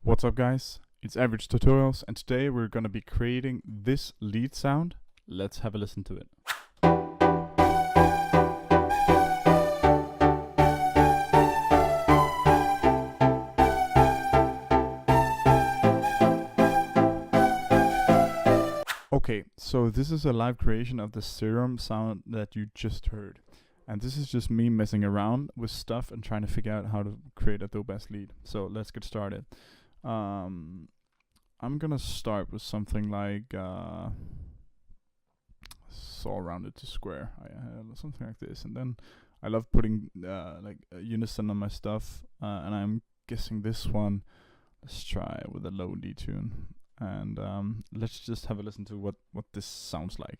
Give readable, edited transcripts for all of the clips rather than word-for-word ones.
What's up guys, it's Average Tutorials and today we're gonna be creating this lead sound. Let's have a listen to it. Okay, so this is a live creation of the Serum sound that you just heard. And this is just me messing around with stuff and trying to figure out how to create a dope-ass lead. So let's get started. I'm gonna start with something like saw rounded to square. Something like this, and then I love putting unison on my stuff, and I'm guessing this one. Let's try with a low D tune, and let's just have a listen to what this sounds like.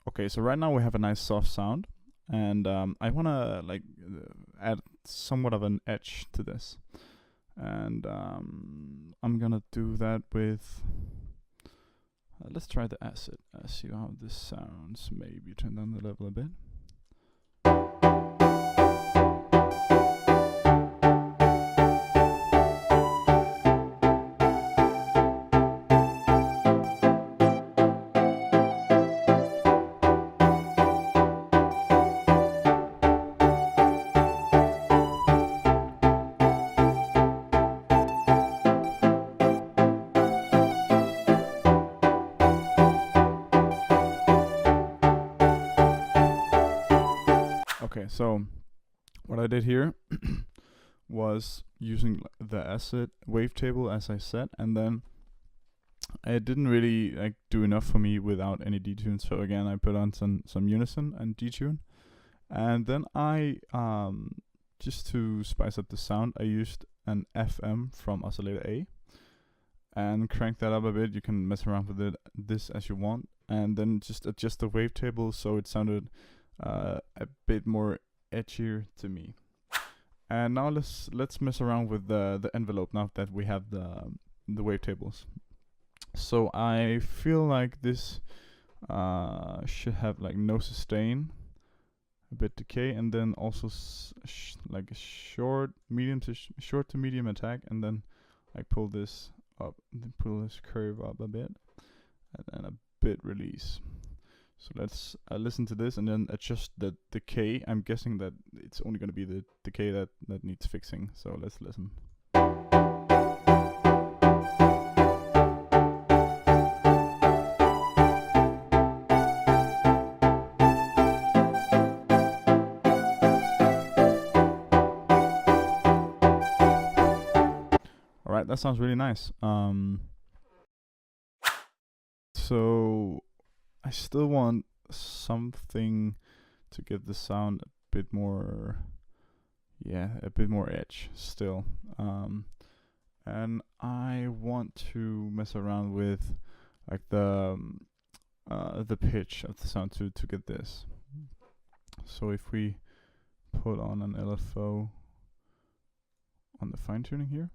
Okay, so right now we have a nice soft sound, and I wanna add somewhat of an edge to this, and I'm gonna do that with. Let's try the acid. See how this sounds. Maybe turn down the level a bit. Okay, so what I did here was using the acid wavetable as I said, and then it didn't really do enough for me without any detune. So again, I put on some unison and detune, and then I just to spice up the sound, I used an FM from oscillator A and crank that up a bit. You can mess around with this as you want, and then just adjust the wavetable so it sounded a bit more edgier to me. And now let's mess around with the envelope now that we have the wavetables. So I feel like this should have no sustain, a bit decay, and then also a short to medium attack, and then I pull this up, then pull this curve up a bit, and then a bit release. So let's listen to this and then adjust the decay. I'm guessing that it's only going to be the decay that needs fixing. So let's listen. Alright, that sounds really nice. So I still want something to give the sound a bit more, a bit more edge still. And I want to mess around with the pitch of the sound to get this. So if we put on an LFO on the fine tuning here,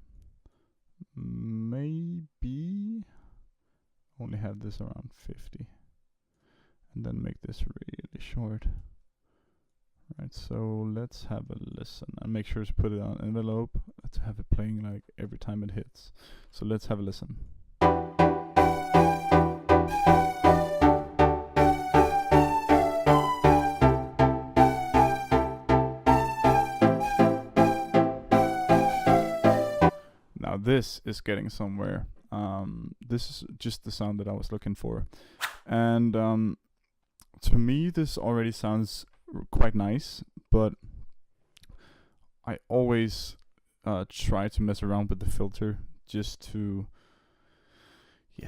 maybe only have this around 50. And then make this really short. Right, so let's have a listen and make sure to put it on envelope to have it playing every time it hits. So let's have a listen. Now this is getting somewhere. This is just the sound that I was looking for, and to me this already sounds quite nice, but I always try to mess around with the filter just to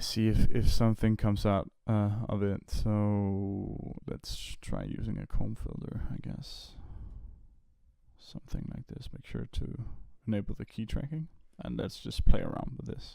see if something comes out of it. So let's try using a comb filter, I guess. Something like this. Make sure to enable the key tracking, and let's just play around with this.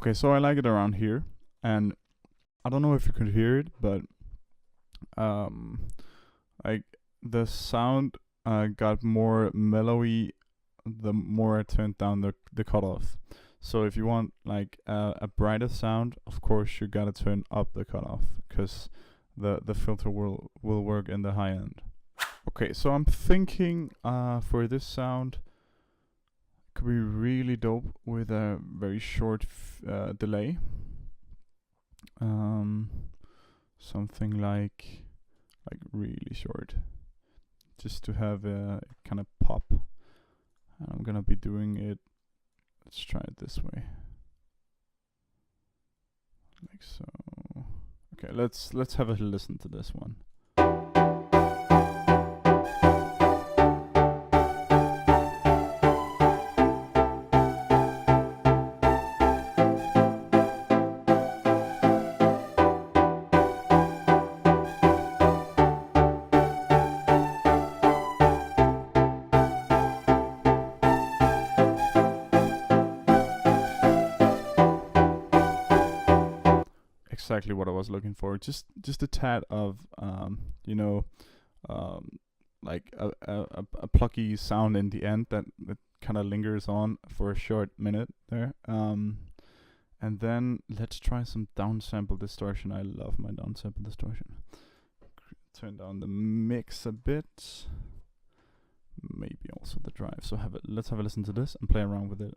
Okay, so I like it around here, and I don't know if you could hear it, but like the sound got more mellowy the more I turned down the cutoff. So if you want like a brighter sound, of course you gotta turn up the cutoff, because the filter will work in the high end. Okay, so I'm thinking for this sound, could be really dope with a very short delay. Something like really short, just to have a kind of pop. And I'm gonna be doing it. Let's try it this way, like so. Okay, let's have a listen to this one. Exactly what I was looking for. Just a tad of you know, like a plucky sound in the end that kind of lingers on for a short minute there. And then let's try some downsample distortion. I love my downsample distortion. Turn down the mix a bit, maybe also the drive. So let's have a listen to this and play around with it.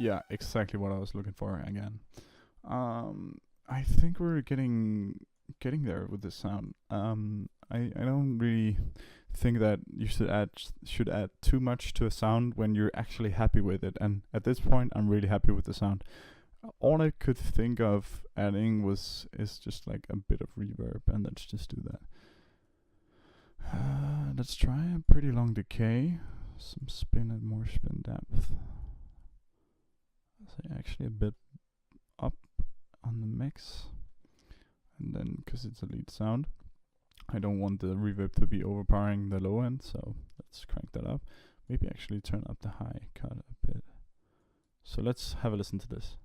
Yeah, exactly what I was looking for again. I think we're getting there with this sound. I don't really think that you should add too much to a sound when you're actually happy with it. And at this point, I'm really happy with the sound. All I could think of adding is just like a bit of reverb, and let's just do that. Let's try a pretty long decay, some spin and more spin depth. So actually a bit up on the mix, and then because it's a lead sound, I don't want the reverb to be overpowering the low end, so let's crank that up. Maybe actually turn up the high cut a bit. So let's have a listen to this.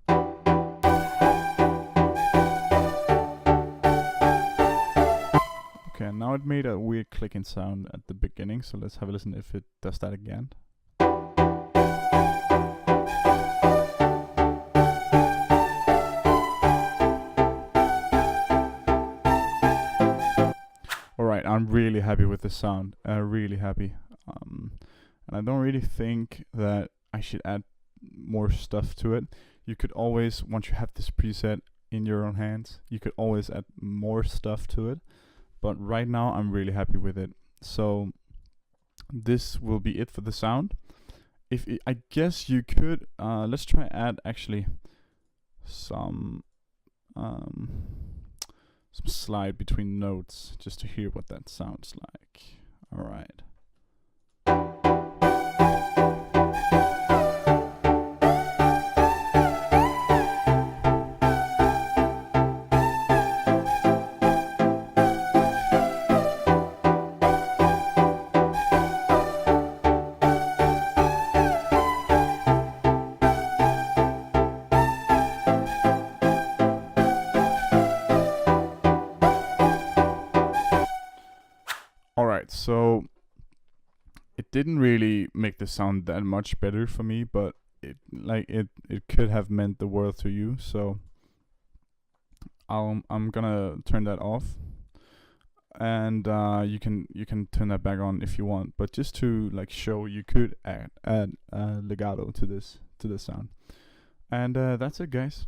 Okay, now it made a weird clicking sound at the beginning, so let's have a listen if it does that again. Alright, I'm really happy with the sound, really happy. And I don't really think that I should add more stuff to it. You could always, once you have this preset in your own hands, you could always add more stuff to it. But right now, I'm really happy with it. So this will be it for the sound. I guess you could, let's try add actually some slide between notes just to hear what that sounds like. All right. Alright, so it didn't really make the sound that much better for me, but it could have meant the world to you, so I'm gonna turn that off, and you can turn that back on if you want, but just to like show, you could add legato to this sound. And that's it, guys.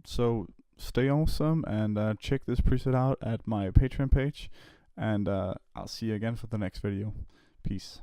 So stay awesome, and check this preset out at my Patreon page. And I'll see you again for the next video. Peace.